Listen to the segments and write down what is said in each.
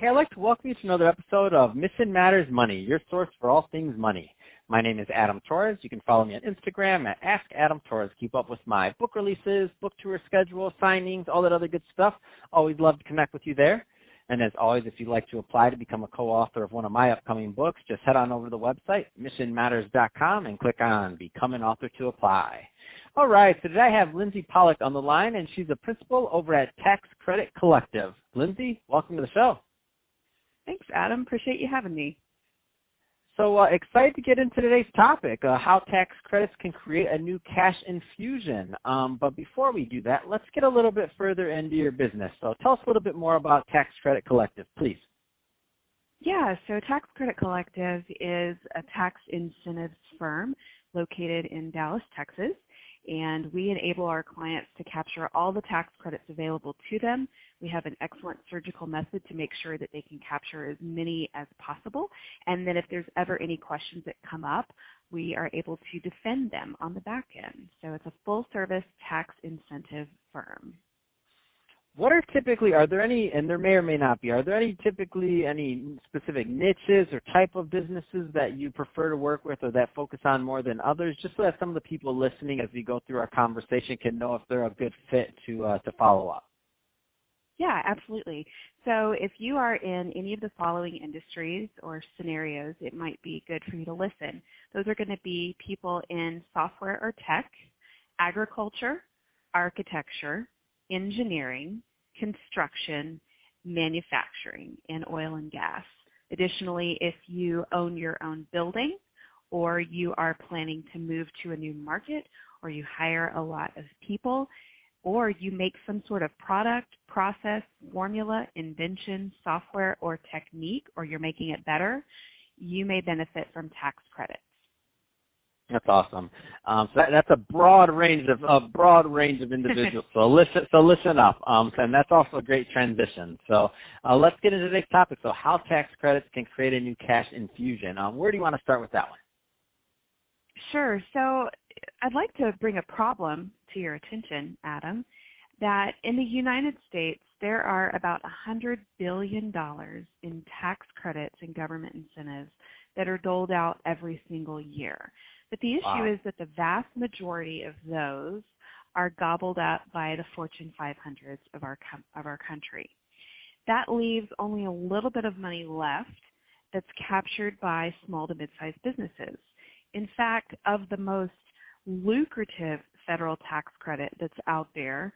Hey, I'd like to welcome you to another episode of Mission Matters Money, your source for all things money. My name is Adam Torres. You can follow me on Instagram at AskAdamTorres. Keep up with my book releases, book tour schedule, signings, all that other good stuff. Always love to connect with you there. And as always, if you'd like to apply to become a co-author of one of my upcoming books, just head on over to the website, missionmatters.com, and click on Become an Author to apply. All right, so today I have Lindsay Polyak on the line, and she's a principal over at Tax Credit Collective. Lindsay, welcome to the show. Thanks, Adam. Appreciate you having me. So excited to get into today's topic, how tax credits can create a new cash infusion. But before we do that, let's get a little bit further into your business. So tell us a little bit more about Tax Credit Collective, please. Yeah, so Tax Credit Collective is a tax incentives firm located in Dallas, Texas. And we enable our clients to capture all the tax credits available to them. We have an excellent surgical method to make sure that they can capture as many as possible. And then if there's ever any questions that come up, we are able to defend them on the back end. So it's a full-service tax incentive firm. What are typically, are there any, and there may or may not be, are there any typically any specific niches or type of businesses that you prefer to work with or that focus on more than others, just so that some of the people listening as we go through our conversation can know if they're a good fit to follow up? Yeah, absolutely. So if you are in any of the following industries or scenarios, it might be good for you to listen. Those are going to be people in software or tech, agriculture, architecture, engineering, construction, manufacturing, and oil and gas. Additionally, if you own your own building or you are planning to move to a new market or you hire a lot of people or you make some sort of product, process, formula, invention, software, or technique, or you're making it better, you may benefit from tax credits. That's awesome. So that's a broad range of individuals. So listen up. And that's also a great transition. So let's get into today's topic. So how tax credits can create a new cash infusion. Where do you want to start with that one? Sure. So I'd like to bring a problem to your attention, Adam, that in the United States there are about $100 billion in tax credits and government incentives that are doled out every single year. But the issue is that the vast majority of those are gobbled up by the Fortune 500s of our country. That leaves only a little bit of money left that's captured by small to mid-sized businesses. In fact, of the most lucrative federal tax credit that's out there,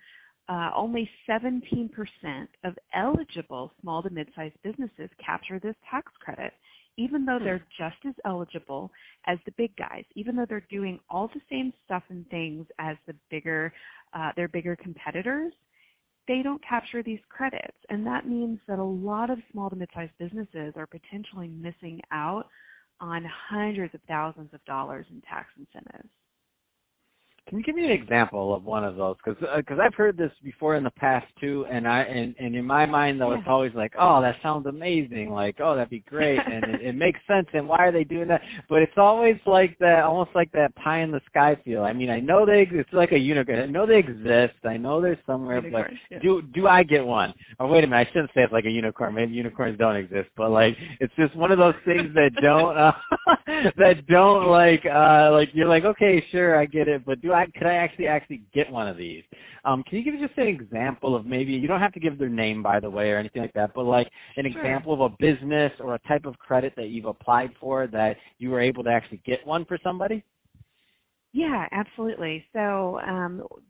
only 17% of eligible small to mid-sized businesses capture this tax credit, even though they're just as eligible as the big guys, even though they're doing all the same stuff and things as their bigger competitors, they don't capture these credits. And that means that a lot of small to mid-sized businesses are potentially missing out on hundreds of thousands of dollars in tax incentives. Can you give me an example of one of those? Because I've heard this before in the past too, and in my mind though, it's always like, oh, that sounds amazing, like, oh, that'd be great, and it makes sense, and why are they doing that? But it's always like that, almost like that pie in the sky feel. I mean, I know it's like a unicorn. I know they exist. I know they're somewhere, but do I get one? Or wait a minute, I shouldn't say it's like a unicorn. Maybe unicorns don't exist, but like it's just one of those things that don't like you're like, okay, sure, I get it, but could I actually get one of these? Can you give just an example of maybe, you don't have to give their name, by the way, or anything like that, but like an example of a business or a type of credit that you've applied for that you were able to actually get one for somebody? Yeah, absolutely. So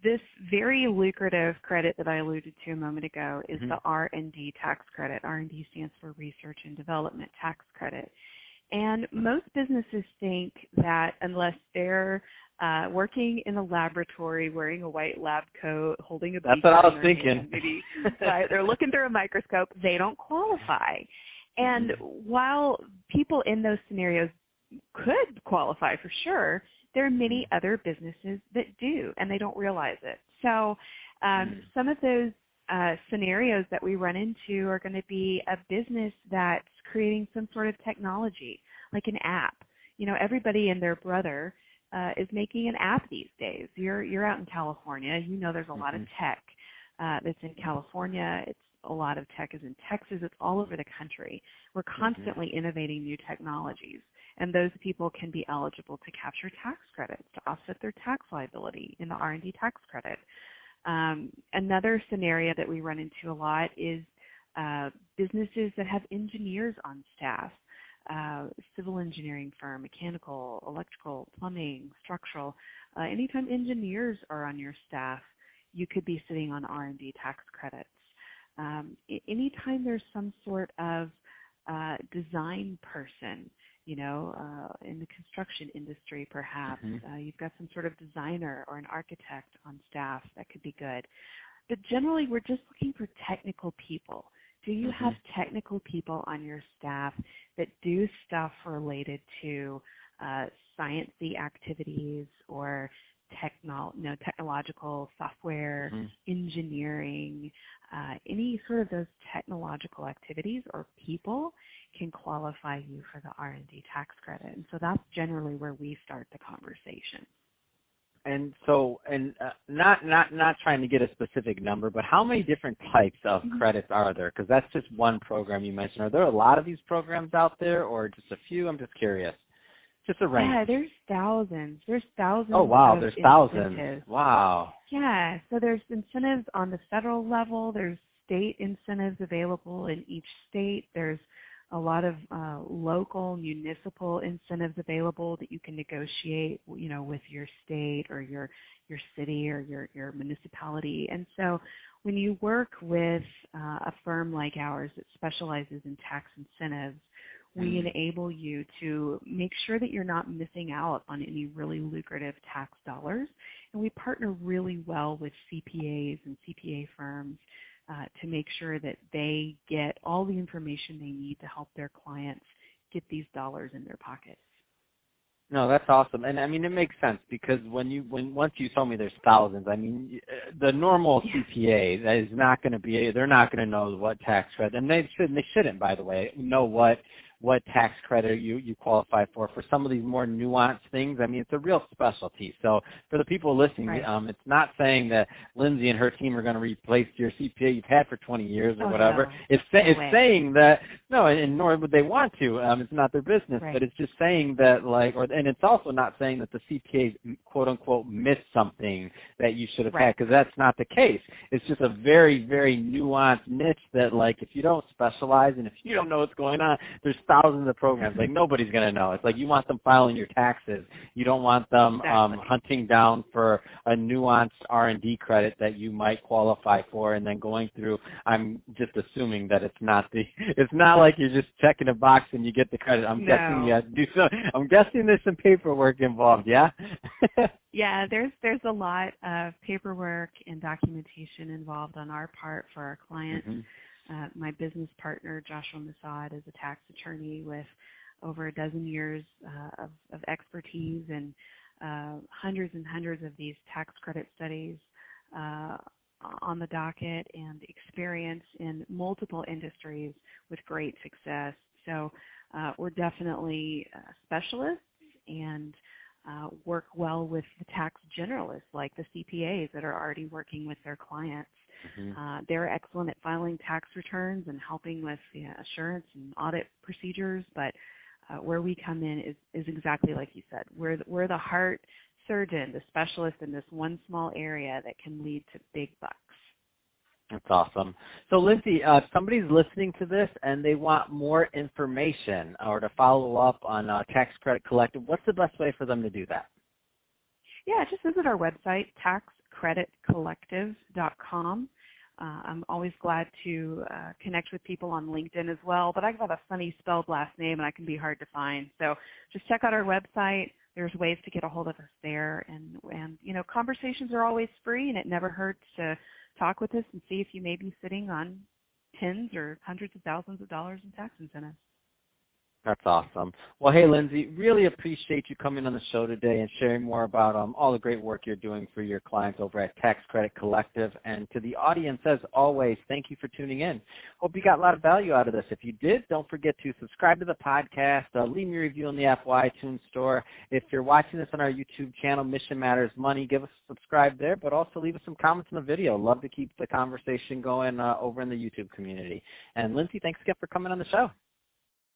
this very lucrative credit that I alluded to a moment ago is the R&D tax credit. R&D stands for Research and Development Tax Credit. And most businesses think that unless they're working in a laboratory, wearing a white lab coat, holding a beaker, that's what I was thinking. Hand, maybe they're looking through a microscope, they don't qualify. And while people in those scenarios could qualify for sure, there are many other businesses that do, and they don't realize it. So some of those scenarios that we run into are going to be a business that's creating some sort of technology, like an app. You know, everybody and their brother is making an app these days. You're out in California. You know there's a lot of tech that's in California. It's a lot of tech is in Texas. It's all over the country. We're constantly innovating new technologies, and those people can be eligible to capture tax credits to offset their tax liability in the R&D tax credit. Another scenario that we run into a lot is businesses that have engineers on staff, civil engineering firm, mechanical, electrical, plumbing, structural. Anytime engineers are on your staff, you could be sitting on R&D tax credits. Anytime there's some sort of design person, in the construction industry perhaps, you've got some sort of designer or an architect on staff, that could be good. But generally, we're just looking for technical people. Do you have technical people on your staff that do stuff related to sciencey activities or technological software, engineering, any sort of those technological activities or people can qualify you for the R&D tax credit. And so that's generally where we start the conversation. And so, not trying to get a specific number, but how many different types of credits are there? Because that's just one program you mentioned. Are there a lot of these programs out there, or just a few? I'm just curious. Just a range. Yeah, there's thousands. There's thousands. Oh, wow, there's thousands. Incentives. Wow. Yeah, so there's incentives on the federal level. There's state incentives available in each state. There's a lot of local municipal incentives available that you can negotiate, with your state or your city or your municipality. And so when you work with a firm like ours that specializes in tax incentives, we enable you to make sure that you're not missing out on any really lucrative tax dollars. And we partner really well with CPAs and CPA firms to make sure that they get all the information they need to help their clients get these dollars in their pockets. No, that's awesome. And I mean, it makes sense because once you told me there's thousands, I mean, the normal CPA that is not going to be, they're not going to know what tax credit, and they shouldn't, by the way, know what tax credit you qualify for some of these more nuanced things. I mean, it's a real specialty. So for the people listening, it's not saying that Lindsay and her team are going to replace your CPA you've had for 20 years or whatever. No. It's saying that, no, and nor would they want to. It's not their business, but it's just saying that, and it's also not saying that the CPAs, quote unquote, missed something that you should have had, because that's not the case. It's just a very, very nuanced niche that, if you don't specialize and if you don't know what's going on, there's thousands of programs. Nobody's going to know. It's you want them filing your taxes. You don't want them hunting down for a nuanced R&D credit that you might qualify for and then going through. I'm just assuming that it's not like you're just checking a box and you get the credit. I'm guessing you have to do so. I'm guessing there's some paperwork involved, yeah? Yeah, there's a lot of paperwork and documentation involved on our part for our clients. My business partner, Joshua Masad, is a tax attorney with over a dozen years of expertise and hundreds and hundreds of these tax credit studies on the docket and experience in multiple industries with great success. So we're definitely specialists and work well with the tax generalists like the CPAs that are already working with their clients. They're excellent at filing tax returns and helping with assurance and audit procedures, but where we come in is exactly like you said. We're the heart surgeon, the specialist in this one small area that can lead to big bucks. That's awesome. So, Lindsay, if somebody's listening to this and they want more information or to follow up on Tax Credit Collective, what's the best way for them to do that? Yeah, just visit our website, taxcreditcollective.com. I'm always glad to connect with people on LinkedIn as well, but I've got a funny spelled last name and I can be hard to find. So just check out our website. There's ways to get a hold of us there. And conversations are always free, and it never hurts to talk with us and see if you may be sitting on tens or hundreds of thousands of dollars in tax incentives. That's awesome. Well, hey, Lindsay, really appreciate you coming on the show today and sharing more about all the great work you're doing for your clients over at Tax Credit Collective. And to the audience, as always, thank you for tuning in. Hope you got a lot of value out of this. If you did, don't forget to subscribe to the podcast, leave me a review on the Apple iTunes Store. If you're watching this on our YouTube channel, Mission Matters Money, give us a subscribe there, but also leave us some comments in the video. Love to keep the conversation going over in the YouTube community. And Lindsay, thanks again for coming on the show.